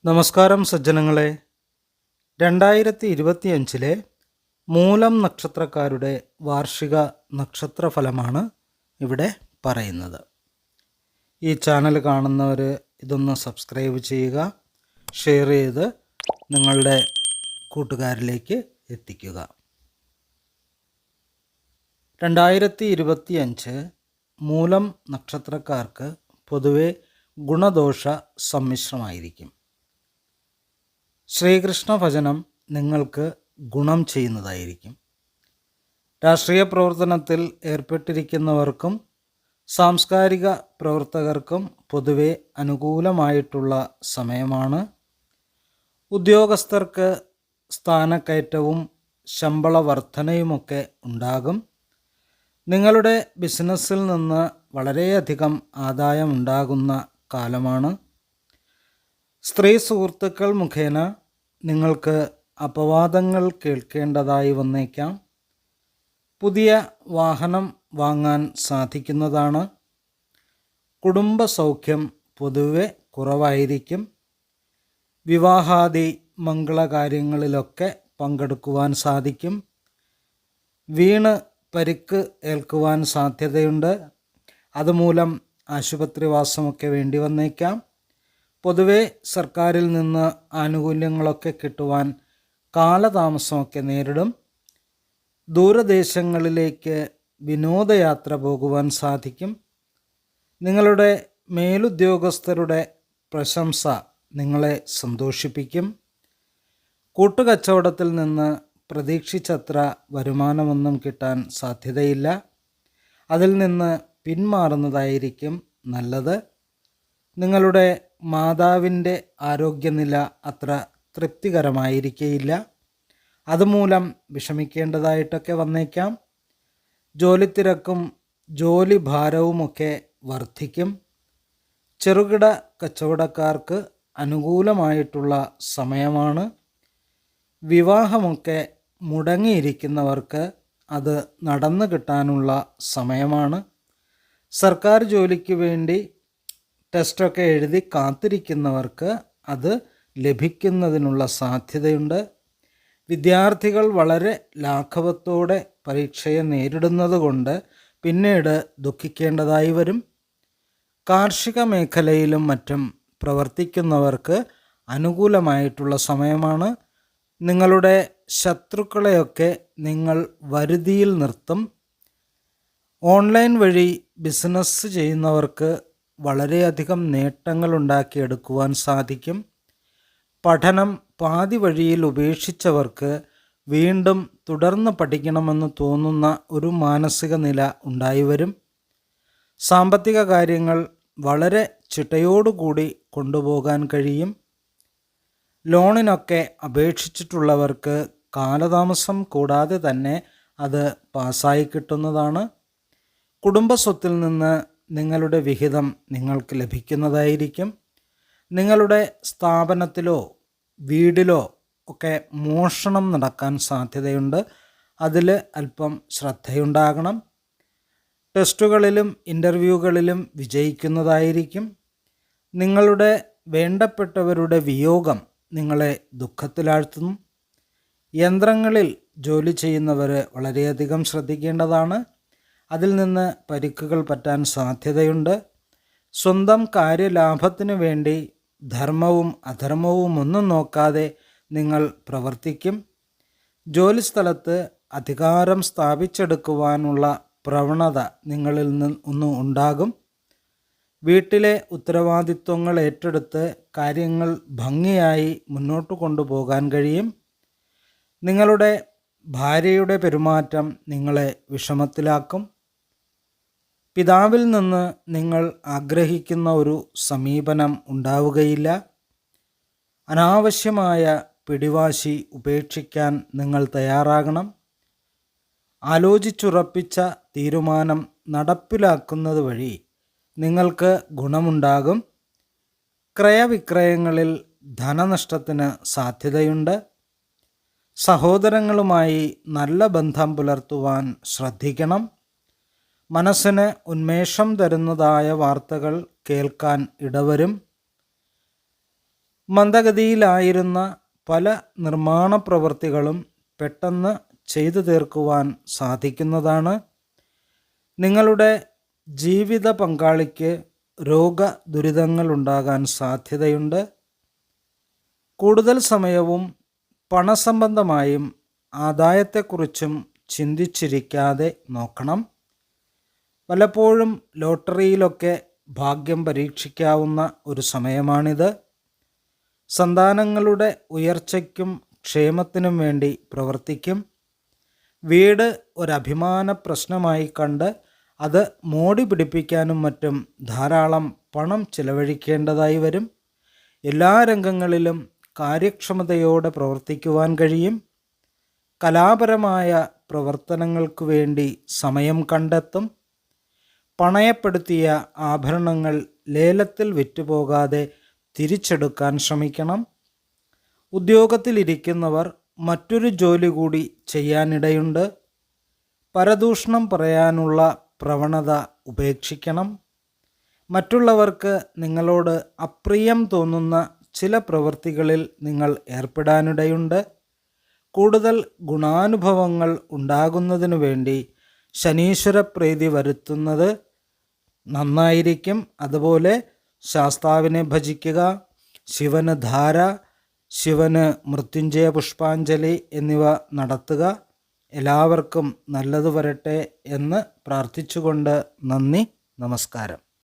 നമസ്കാരം സജ്ജനങ്ങളെ. 2025 മൂലം നക്ഷത്രക്കാരുടെ വാർഷിക നക്ഷത്രഫലമാണ് ഇവിടെ പറയുന്നത്. ഈ ചാനൽ കാണുന്നവർ ഇതൊന്ന് സബ്സ്ക്രൈബ് ചെയ്യുക, ഷെയർ ചെയ്ത് നിങ്ങളുടെ കൂട്ടുകാരിലേക്ക് എത്തിക്കുക. 2025 മൂലം നക്ഷത്രക്കാർക്ക് പൊതുവെ ഗുണദോഷ സമ്മിശ്രമായിരിക്കും. ശ്രീകൃഷ്ണ ഭജനം നിങ്ങൾക്ക് ഗുണം ചെയ്യുന്നതായിരിക്കും. രാഷ്ട്രീയ പ്രവർത്തനത്തിൽ ഏർപ്പെട്ടിരിക്കുന്നവർക്കും സാംസ്കാരിക പ്രവർത്തകർക്കും പൊതുവെ അനുകൂലമായിട്ടുള്ള സമയമാണ്. ഉദ്യോഗസ്ഥർക്ക് സ്ഥാനക്കയറ്റവും ശമ്പള വർധനയുമൊക്കെ ഉണ്ടാകും. നിങ്ങളുടെ ബിസിനസ്സിൽ നിന്ന് വളരെയധികം ആദായമുണ്ടാകുന്ന കാലമാണ്. സ്ത്രീ സുഹൃത്തുക്കൾ മുഖേന നിങ്ങൾക്ക് അപവാദങ്ങൾ കേൾക്കേണ്ടതായി വന്നേക്കാം. പുതിയ വാഹനം വാങ്ങാൻ സാധിക്കുന്നതാണ്. കുടുംബസൗഖ്യം പൊതുവെ കുറവായിരിക്കും. വിവാഹാദി മംഗളകാര്യങ്ങളിലൊക്കെ പങ്കെടുക്കുവാൻ സാധിക്കും. വീണ് പരിക്ക് ഏൽക്കുവാൻ സാധ്യതയുണ്ട്. അതുമൂലം ആശുപത്രിവാസമൊക്കെ വേണ്ടി വന്നേക്കാം. പൊതുവെ സർക്കാരിൽ നിന്ന് ആനുകൂല്യങ്ങളൊക്കെ കിട്ടുവാൻ കാലതാമസമൊക്കെ നേരിടും. ദൂരദേശങ്ങളിലേക്ക് വിനോദയാത്ര പോകുവാൻ സാധിക്കും. നിങ്ങളുടെ മേലുദ്യോഗസ്ഥരുടെ പ്രശംസ നിങ്ങളെ സന്തോഷിപ്പിക്കും. കൂട്ടുകച്ചവടത്തിൽ നിന്ന് പ്രതീക്ഷിച്ചത്ര വരുമാനമൊന്നും കിട്ടാൻ സാധ്യതയില്ല. അതിൽ നിന്ന് പിന്മാറുന്നതായിരിക്കും നല്ലത്. നിങ്ങളുടെ മാതാവിൻ്റെ ആരോഗ്യനില അത്ര തൃപ്തികരമായിരിക്കുകയില്ല. അതുമൂലം വിഷമിക്കേണ്ടതായിട്ടൊക്കെ വന്നേക്കാം. ജോലിത്തിരക്കും ജോലി ഭാരവുമൊക്കെ വർദ്ധിക്കും. ചെറുകിട കച്ചവടക്കാർക്ക് അനുകൂലമായിട്ടുള്ള സമയമാണ്. വിവാഹമൊക്കെ മുടങ്ങിയിരിക്കുന്നവർക്ക് അത് നടന്നു കിട്ടാനുള്ള സമയമാണ്. സർക്കാർ ജോലിക്ക് വേണ്ടി ടെസ്റ്റൊക്കെ എഴുതി കാത്തിരിക്കുന്നവർക്ക് അത് ലഭിക്കുന്നതിനുള്ള സാധ്യതയുണ്ട്. വിദ്യാർത്ഥികൾ വളരെ ലാഘവത്തോടെ പരീക്ഷയെ നേരിടുന്നത് കൊണ്ട് പിന്നീട് ദുഃഖിക്കേണ്ടതായി വരും. കാർഷിക മേഖലയിലും മറ്റും പ്രവർത്തിക്കുന്നവർക്ക് അനുകൂലമായിട്ടുള്ള സമയമാണ്. നിങ്ങളുടെ ശത്രുക്കളെയൊക്കെ നിങ്ങൾ വരുതിയിൽ നിർത്തും. ഓൺലൈൻ വഴി ബിസിനസ് ചെയ്യുന്നവർക്ക് വളരെയധികം നേട്ടങ്ങൾ ഉണ്ടാക്കിയെടുക്കുവാൻ സാധിക്കും. പഠനം പാതി വഴിയിൽ ഉപേക്ഷിച്ചവർക്ക് വീണ്ടും തുടർന്ന് പഠിക്കണമെന്ന് തോന്നുന്ന ഒരു മാനസിക നില ഉണ്ടായി വരും. സാമ്പത്തിക കാര്യങ്ങൾ വളരെ ചിട്ടയോടുകൂടി കൊണ്ടുപോകാൻ കഴിയും. ലോണിനൊക്കെ അപേക്ഷിച്ചിട്ടുള്ളവർക്ക് കാലതാമസം കൂടാതെ തന്നെ അത് പാസ്സായി കിട്ടുന്നതാണ്. കുടുംബസ്വത്തിൽ നിന്ന് നിങ്ങളുടെ വിഹിതം നിങ്ങൾക്ക് ലഭിക്കുന്നതായിരിക്കും. നിങ്ങളുടെ സ്ഥാപനത്തിലോ വീടിലോ ഒക്കെ മോഷണം നടക്കാൻ സാധ്യതയുണ്ട്. അതിൽ അല്പം ശ്രദ്ധയുണ്ടാകണം. ടെസ്റ്റുകളിലും ഇൻ്റർവ്യൂകളിലും വിജയിക്കുന്നതായിരിക്കും. നിങ്ങളുടെ വേണ്ടപ്പെട്ടവരുടെ വിയോഗം നിങ്ങളെ ദുഃഖത്തിലാഴ്ത്തുന്നു. യന്ത്രങ്ങളിൽ ജോലി ചെയ്യുന്നവർ വളരെയധികം ശ്രദ്ധിക്കേണ്ടതാണ്. അതിൽ നിന്ന് പരിക്കുകൾ പറ്റാൻ സാധ്യതയുണ്ട്. സ്വന്തം കാര്യലാഭത്തിനു വേണ്ടി ധർമ്മവും അധർമ്മവും ഒന്നും നോക്കാതെ നിങ്ങൾ പ്രവർത്തിക്കും. ജോലിസ്ഥലത്ത് അധികാരം സ്ഥാപിച്ചെടുക്കുവാനുള്ള പ്രവണത നിങ്ങളിൽ നിന്ന് ഉണ്ടാകും. വീട്ടിലെ ഉത്തരവാദിത്വങ്ങൾ ഏറ്റെടുത്ത് കാര്യങ്ങൾ ഭംഗിയായി മുന്നോട്ട് കൊണ്ടുപോകാൻ കഴിയും. നിങ്ങളുടെ ഭാര്യയുടെ പെരുമാറ്റം നിങ്ങളെ വിഷമത്തിലാക്കും. പിതാവിൽ നിന്ന് നിങ്ങൾ ആഗ്രഹിക്കുന്ന ഒരു സമീപനം ഉണ്ടാവുകയില്ല. അനാവശ്യമായ പിടിവാശി ഉപേക്ഷിക്കാൻ നിങ്ങൾ തയ്യാറാകണം. ആലോചിച്ചുറപ്പിച്ച തീരുമാനം നടപ്പിലാക്കുന്നത് വഴി നിങ്ങൾക്ക് ഗുണമുണ്ടാകും. ക്രയവിക്രയങ്ങളിൽ ധനനഷ്ടത്തിന് സാധ്യതയുണ്ട്. സഹോദരങ്ങളുമായി നല്ല ബന്ധം പുലർത്തുവാൻ ശ്രദ്ധിക്കണം. മനസ്സിന് ഉന്മേഷം തരുന്നതായ വാർത്തകൾ കേൾക്കാൻ ഇടവരും. മന്ദഗതിയിലായിരുന്ന പല നിർമ്മാണ പ്രവൃത്തികളും പെട്ടെന്ന് ചെയ്തു തീർക്കുവാൻ സാധിക്കുന്നതാണ്. നിങ്ങളുടെ ജീവിത പങ്കാളിക്ക് രോഗദുരിതങ്ങൾ ഉണ്ടാകാൻ സാധ്യതയുണ്ട്. കൂടുതൽ സമയവും പണസംബന്ധമായും ആദായത്തെക്കുറിച്ചും ചിന്തിച്ചിരിക്കാതെ നോക്കണം. പലപ്പോഴും ലോട്ടറിയിലൊക്കെ ഭാഗ്യം പരീക്ഷിക്കാവുന്ന ഒരു സമയമാണിത്. സന്താനങ്ങളുടെ ഉയർച്ചയ്ക്കും ക്ഷേമത്തിനും വേണ്ടി പ്രവർത്തിക്കും. വീട് ഒരഭിമാന പ്രശ്നമായി കണ്ട് അത് മോടി പിടിപ്പിക്കാനും മറ്റും ധാരാളം പണം ചിലവഴിക്കേണ്ടതായി വരും. എല്ലാ രംഗങ്ങളിലും കാര്യക്ഷമതയോടെ പ്രവർത്തിക്കുവാൻ കഴിയും. കലാപരമായ പ്രവർത്തനങ്ങൾക്ക് വേണ്ടി സമയം കണ്ടെത്തും. പണയപ്പെടുത്തിയ ആഭരണങ്ങൾ ലേലത്തിൽ വിറ്റുപോകാതെ തിരിച്ചെടുക്കാൻ ശ്രമിക്കണം. ഉദ്യോഗത്തിലിരിക്കുന്നവർ മറ്റൊരു ജോലി കൂടി ചെയ്യാനിടയുണ്ട്. പരദൂഷണം പറയാനുള്ള പ്രവണത ഉപേക്ഷിക്കണം. മറ്റുള്ളവർക്ക് നിങ്ങളോട് അപ്രിയം തോന്നുന്ന ചില പ്രവൃത്തികളിൽ നിങ്ങൾ ഏർപ്പെടാനിടയുണ്ട്. കൂടുതൽ ഗുണാനുഭവങ്ങൾ ഉണ്ടാകുന്നതിനു വേണ്ടി ശനീശ്വര പ്രീതി വരുത്തുന്നത് നന്നായിരിക്കും. അതുപോലെ ശാസ്താവിനെ ഭജിക്കുക, ശിവന് ധാര, ശിവന് മൃത്യുഞ്ജയ പുഷ്പാഞ്ജലി എന്നിവ നടത്തുക. എല്ലാവർക്കും നല്ലത് വരട്ടെ എന്ന് പ്രാർത്ഥിച്ചുകൊണ്ട് നന്ദി, നമസ്കാരം.